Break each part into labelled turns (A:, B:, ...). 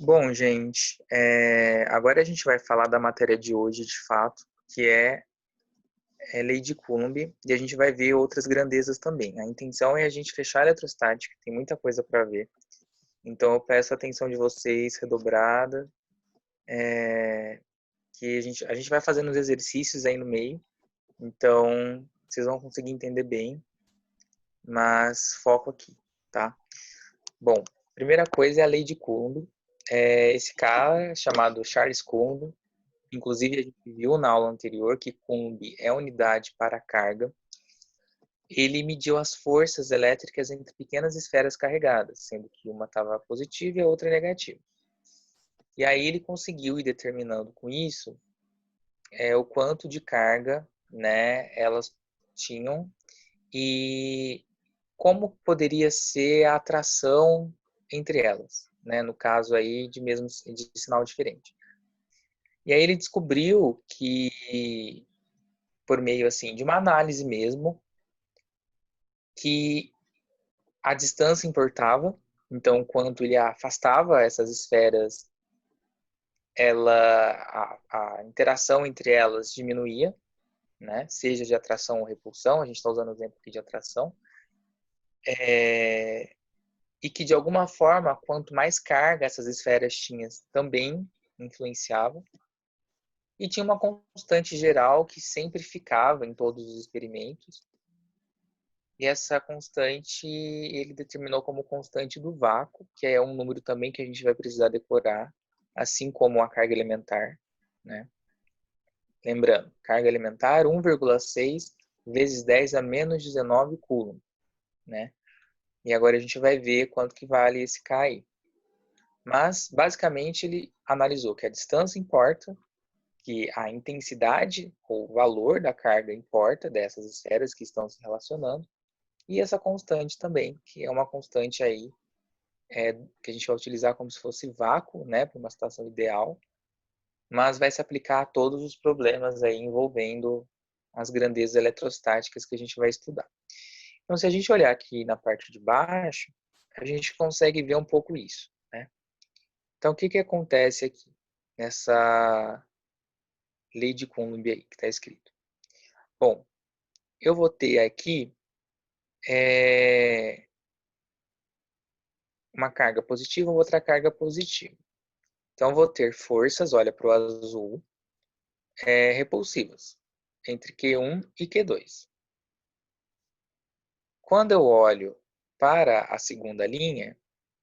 A: Bom, gente, agora a gente vai falar da matéria de hoje, de fato, que é Lei de Coulomb, e a gente vai ver outras grandezas também. A intenção é a gente fechar a eletrostática, tem muita coisa para ver. Então, eu peço a atenção de vocês redobrada, que a gente vai fazendo os exercícios aí no meio, então vocês vão conseguir entender bem, mas foco aqui, tá? Bom, primeira coisa é a Lei de Coulomb. Esse cara chamado Charles Coulomb. Inclusive, a gente viu na aula anterior que Coulomb é unidade para carga. Ele mediu as forças elétricas entre pequenas esferas carregadas, sendo que uma estava positiva e a outra negativa. E aí ele conseguiu ir determinando com isso o quanto de carga, né, elas tinham e como poderia ser a atração entre elas, né, no caso aí de sinal diferente. E aí ele descobriu que por meio assim de uma análise mesmo, que a distância importava. Então, quanto ele afastava essas esferas, a interação entre elas diminuía, né? Seja de atração ou repulsão. A gente está usando o exemplo aqui de atração. E que de alguma forma, quanto mais carga essas esferas tinham, também influenciava. E tinha uma constante geral que sempre ficava em todos os experimentos. E essa constante ele determinou como constante do vácuo, que é um número também que a gente vai precisar decorar, assim como a carga elementar, né? Lembrando, carga elementar 1,6 vezes 10 a menos 19 coulomb, né? E agora a gente vai ver quanto que vale esse K aí. Mas, basicamente, ele analisou que a distância importa, que a intensidade ou valor da carga importa dessas esferas que estão se relacionando, e essa constante também, que é uma constante aí que a gente vai utilizar como se fosse vácuo, né, para uma situação ideal, mas vai se aplicar a todos os problemas aí envolvendo as grandezas eletrostáticas que a gente vai estudar. Então, se a gente olhar aqui na parte de baixo, a gente consegue ver um pouco isso, né? Então, o que acontece aqui nessa lei de Coulomb aí que está escrito? Bom, eu vou ter aqui uma carga positiva, outra carga positiva. Então, vou ter forças, olha para o azul, repulsivas, entre Q1 e Q2. Quando eu olho para a segunda linha,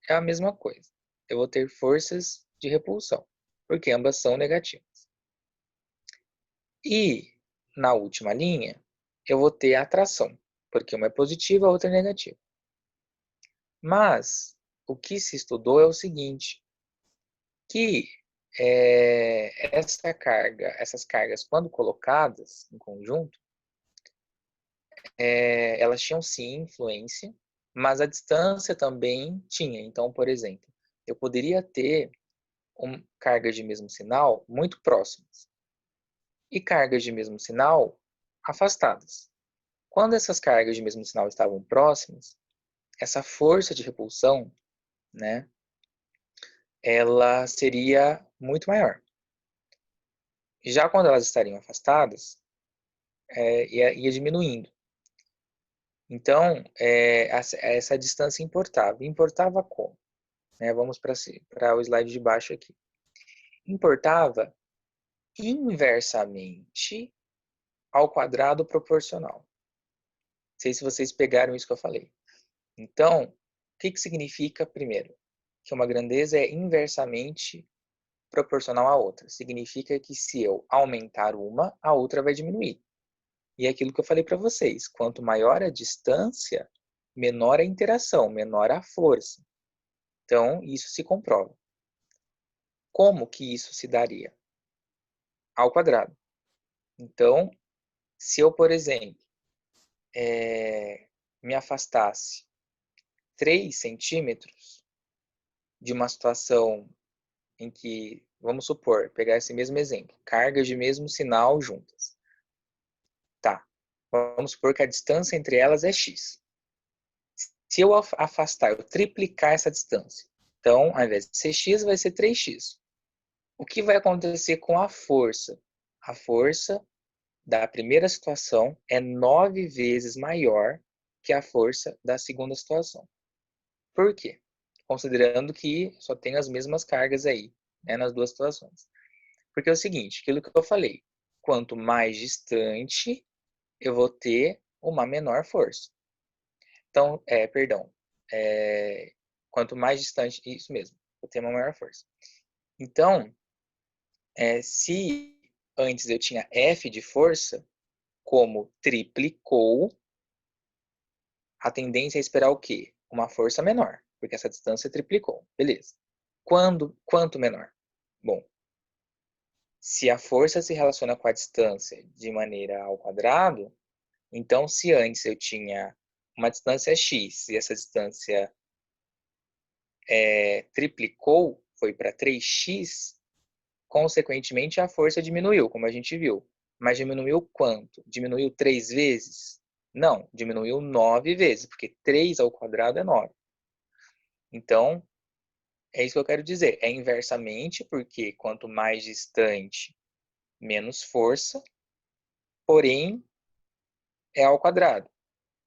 A: é a mesma coisa. Eu vou ter forças de repulsão, porque ambas são negativas. E na última linha, eu vou ter a atração, porque uma é positiva, a outra é negativa. Mas o que se estudou é o seguinte, que essas cargas, quando colocadas em conjunto, elas tinham sim influência, mas a distância também tinha. Então, por exemplo, eu poderia ter cargas de mesmo sinal muito próximas e cargas de mesmo sinal afastadas. Quando essas cargas de mesmo sinal estavam próximas, essa força de repulsão, né, ela seria muito maior. Já quando elas estariam afastadas, ia diminuindo. Então, essa distância importava. Importava como? Vamos para o slide de baixo aqui. Importava inversamente ao quadrado proporcional. Não sei se vocês pegaram isso que eu falei. Então, o que significa, primeiro? Que uma grandeza é inversamente proporcional à outra. Significa que se eu aumentar uma, a outra vai diminuir. E é aquilo que eu falei para vocês. Quanto maior a distância, menor a interação, menor a força. Então, isso se comprova. Como que isso se daria? Ao quadrado. Então, se eu, por exemplo, me afastasse 3 centímetros de uma situação em que, vamos supor, pegar esse mesmo exemplo, cargas de mesmo sinal juntas. Tá, vamos supor que a distância entre elas é x. Se eu afastar, eu triplicar essa distância, Então, ao invés de ser x, vai ser 3x. O que vai acontecer com a força? A força da primeira situação é 9 vezes maior que a força da segunda situação. Por quê? Considerando que só tem as mesmas cargas aí, né, nas duas situações. Porque é o seguinte, aquilo que eu falei, quanto mais distante, eu vou ter uma menor força. Então, quanto mais distante, isso mesmo, vou ter uma maior força. Então, se antes eu tinha F de força, como triplicou, a tendência é esperar o quê? Uma força menor, porque essa distância triplicou. Beleza. Quanto menor? Bom, se a força se relaciona com a distância de maneira ao quadrado, então se antes eu tinha uma distância x e essa distância triplicou, foi para 3x, consequentemente a força diminuiu, como a gente viu. Mas diminuiu quanto? Diminuiu 3 vezes? Não, diminuiu 9 vezes, porque 3 ao quadrado é 9. Então, é isso que eu quero dizer. É inversamente, porque quanto mais distante, menos força, porém é ao quadrado.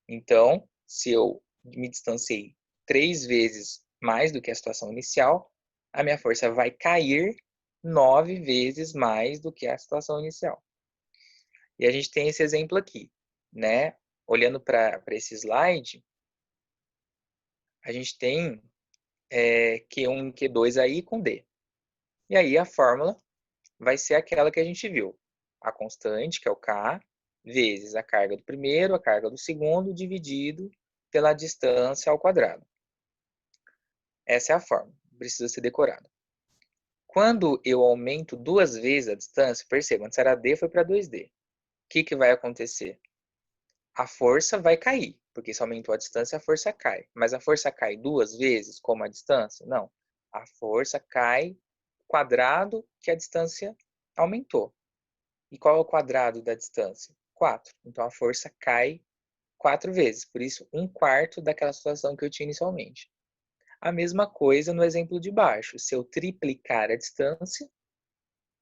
A: Então, se eu me distanciei 3 vezes mais do que a situação inicial, a minha força vai cair 9 vezes mais do que a situação inicial. E a gente tem esse exemplo aqui, né? Olhando para esse slide, a gente tem Q1 e Q2 aí com D. E aí a fórmula vai ser aquela que a gente viu. A constante, que é o K, vezes a carga do primeiro, a carga do segundo, dividido pela distância ao quadrado. Essa é a fórmula, precisa ser decorada. Quando eu aumento 2 vezes a distância, perceba, antes era D, foi para 2D. O que vai acontecer? A força vai cair, porque se aumentou a distância, a força cai. Mas a força cai 2 vezes como a distância? Não. A força cai quadrado que a distância aumentou. E qual é o quadrado da distância? 4. Então a força cai 4 vezes. Por isso, 1/4 daquela situação que eu tinha inicialmente. A mesma coisa no exemplo de baixo. Se eu triplicar a distância,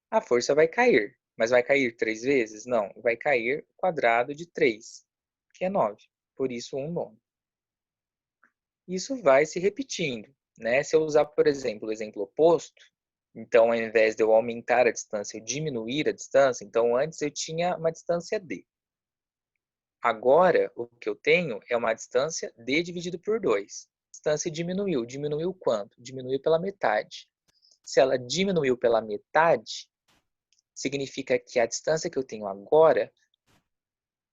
A: a força vai cair. Mas vai cair 3 vezes? Não. Vai cair o quadrado de 3, que é 9. Por isso, 1/9. Isso vai se repetindo, né? Se eu usar, por exemplo, o exemplo oposto, então, ao invés de eu aumentar a distância, eu diminuir a distância, então antes eu tinha uma distância d. Agora, o que eu tenho é uma distância d dividido por 2. A distância diminuiu. Diminuiu quanto? Diminuiu pela metade. Se ela diminuiu pela metade, significa que a distância que eu tenho agora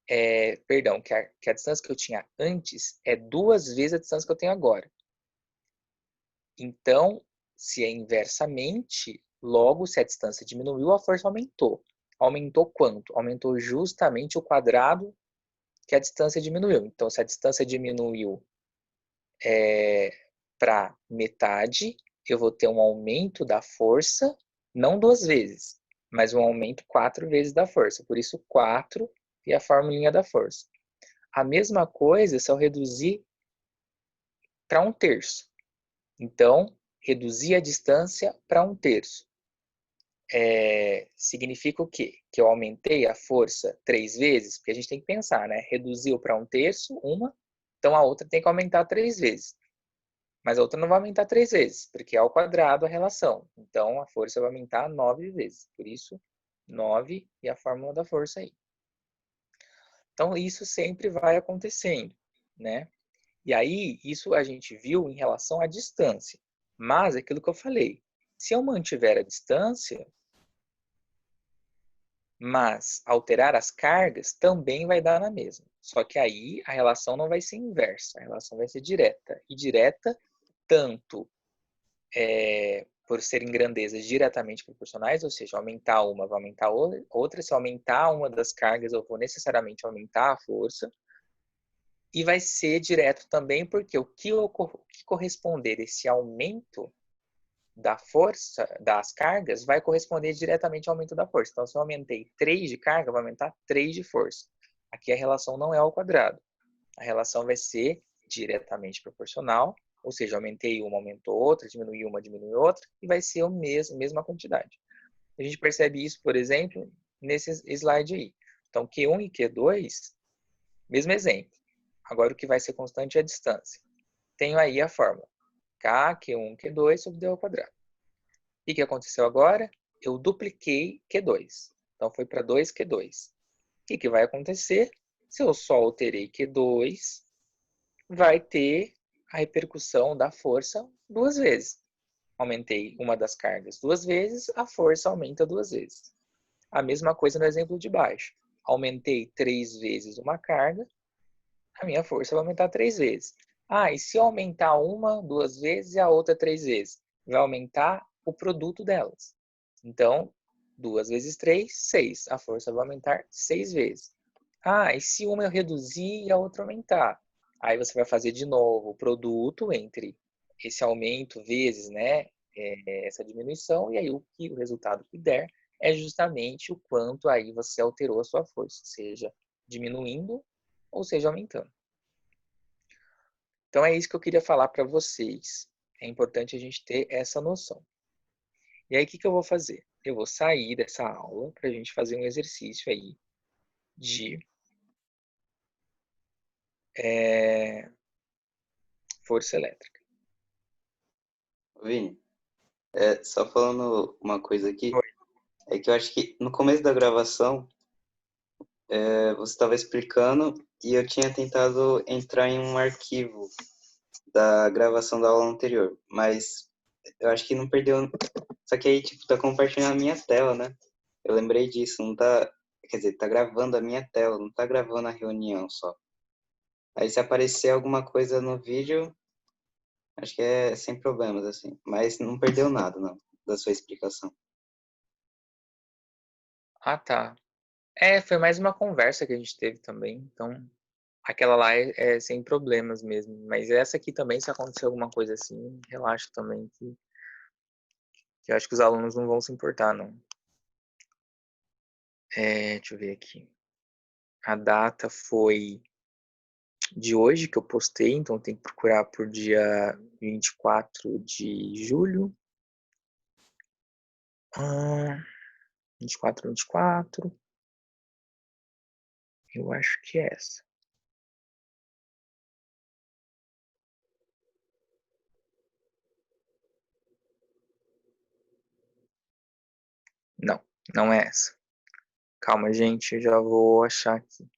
A: que a distância que eu tinha antes é 2 vezes a distância que eu tenho agora. Então, se é inversamente, logo, se a distância diminuiu, a força aumentou. Aumentou quanto? Aumentou justamente o quadrado que a distância diminuiu. Então, se a distância diminuiu para metade, eu vou ter um aumento da força, não 2 vezes, mas um aumento 4 vezes da força. Por isso, 4 e a formulinha da força. A mesma coisa se eu reduzir para 1/3. Então, reduzir a distância para 1/3. Significa o quê? Que eu aumentei a força 3 vezes, porque a gente tem que pensar, né? Reduziu para 1/3, então a outra tem que aumentar 3 vezes. Mas a outra não vai aumentar 3 vezes, porque é ao quadrado a relação. Então a força vai aumentar 9 vezes. Por isso, 9 e a fórmula da força aí. Então isso sempre vai acontecendo, né? E aí, isso a gente viu em relação à distância. Mas, é aquilo que eu falei, se eu mantiver a distância, mas alterar as cargas, também vai dar na mesma. Só que aí a relação não vai ser inversa, a relação vai ser direta. E direta, tanto por serem grandezas diretamente proporcionais, ou seja, aumentar uma vai aumentar outra, se aumentar uma das cargas, eu vou necessariamente aumentar a força. E vai ser direto também, porque o que corresponder esse aumento da força, das cargas, vai corresponder diretamente ao aumento da força. Então, se eu aumentei 3 de carga, vai aumentar 3 de força. Aqui a relação não é ao quadrado. A relação vai ser diretamente proporcional, Ou seja, aumentei uma, aumentou outra, diminui uma, diminui outra, e vai ser a mesma quantidade. A gente percebe isso, por exemplo, nesse slide aí. Então, Q1 e Q2, mesmo exemplo. Agora, o que vai ser constante é a distância. Tenho aí a fórmula. K, Q1, Q2 sobre D ao quadrado. E o que aconteceu agora? Eu dupliquei Q2. Então, foi para 2Q2. O que vai acontecer? Se eu só alterei Q2, vai ter a repercussão da força duas vezes. Aumentei uma das cargas duas vezes, a força aumenta duas vezes. A mesma coisa no exemplo de baixo. Aumentei 3 vezes uma carga, a minha força vai aumentar 3 vezes. Ah, e se eu aumentar uma, duas vezes e a outra 3 vezes? Vai aumentar o produto delas. Então, 2 vezes 3, 6. A força vai aumentar 6 vezes. Ah, e se uma eu reduzir e a outra aumentar? Aí você vai fazer de novo o produto entre esse aumento vezes, né, essa diminuição, e aí o resultado que der é justamente o quanto aí você alterou a sua força, seja diminuindo ou seja aumentando. Então é isso que eu queria falar para vocês. É importante a gente ter essa noção. E aí o que eu vou fazer? Eu vou sair dessa aula para a gente fazer um exercício aí de força elétrica.
B: Vini, só falando uma coisa aqui,
A: Oi.
B: é que eu acho que no começo da gravação você estava explicando e eu tinha tentado entrar em um arquivo da gravação da aula anterior, mas eu acho que não perdeu. Só que aí, tipo, tá compartilhando a minha tela, né? Eu lembrei disso, não tá. Quer dizer, tá gravando a minha tela, não tá gravando a reunião só. Aí se aparecer alguma coisa no vídeo, acho que é sem problemas, assim. Mas não perdeu nada, não, da sua explicação.
A: Ah, tá. Foi mais uma conversa que a gente teve também. Então, aquela lá é sem problemas mesmo. Mas essa aqui também, se acontecer alguma coisa assim, relaxa também que eu acho que os alunos não vão se importar, não. Deixa eu ver aqui. A data foi de hoje que eu postei, então tem que procurar por dia 24 de julho. 24, 24. Eu acho que é essa. Não, não é essa. Calma, gente, eu já vou achar aqui.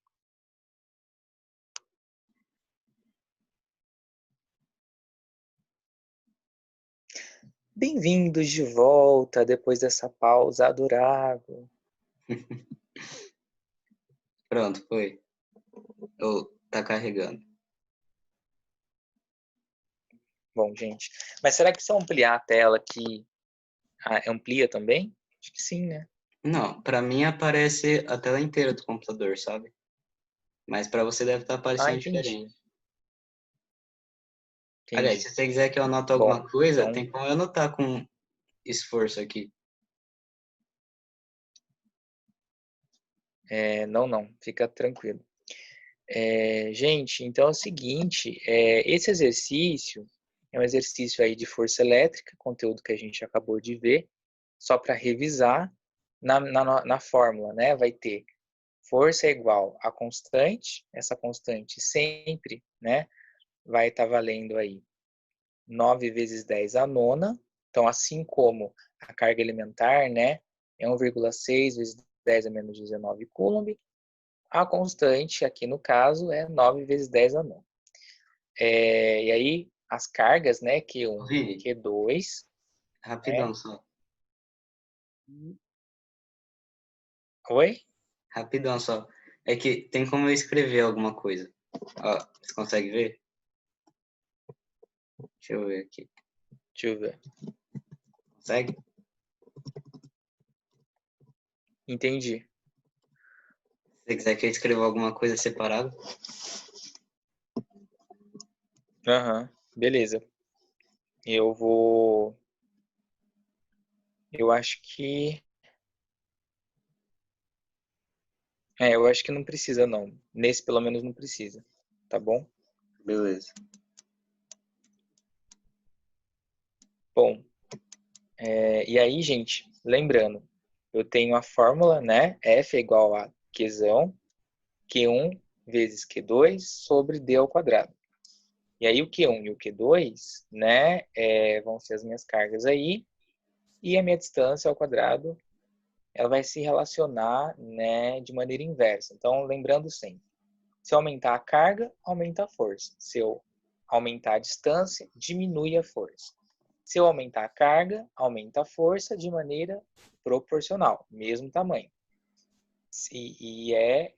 A: Bem-vindos de volta depois dessa pausa adorável.
B: Pronto, foi. Tá carregando.
A: Bom, gente, mas será que se eu ampliar a tela aqui, amplia também? Acho que sim, né?
B: Não, pra mim aparece a tela inteira do computador, sabe? Mas pra você deve estar
A: Ah,
B: aparecendo diferente.
A: entendi.
B: Aliás,
A: Entendi.
B: se você quiser que eu anote
A: Bom,
B: alguma coisa,
A: então,
B: tem como eu anotar com esforço aqui.
A: não, fica tranquilo. Gente, então é o seguinte, esse exercício é um exercício aí de força elétrica, conteúdo que a gente acabou de ver, só para revisar na fórmula, né? Vai ter força é igual a constante, essa constante sempre, né? Vai estar valendo aí 9 vezes 10 a nona, então assim como a carga elementar, né? É 1,6 vezes 10 a menos 19 coulomb, a constante aqui no caso é 9 vezes 10 a nona. E aí as cargas, né? Q1 e
B: Vini,
A: Q2, né?
B: rapidão só.
A: Oi?
B: Rapidão só. É que tem como eu escrever alguma coisa. Ó, você consegue ver? Deixa eu ver aqui.
A: Deixa eu ver.
B: Consegue?
A: Entendi.
B: Se você quiser que eu escreva alguma coisa separada.
A: Aham, beleza. Eu vou. Eu acho que. Eu acho que não precisa, não. Nesse, pelo menos, não precisa. Tá bom?
B: Beleza.
A: Bom, e aí, gente, lembrando, eu tenho a fórmula, né? F é igual a Qzão, Q1 vezes Q2 sobre D ao quadrado. E aí o Q1 e o Q2, né, vão ser as minhas cargas aí, e a minha distância ao quadrado, ela vai se relacionar, né, de maneira inversa. Então, lembrando sempre, se eu aumentar a carga, aumenta a força. Se eu aumentar a distância, diminui a força. Se eu aumentar a carga, aumenta a força de maneira proporcional, mesmo tamanho. E é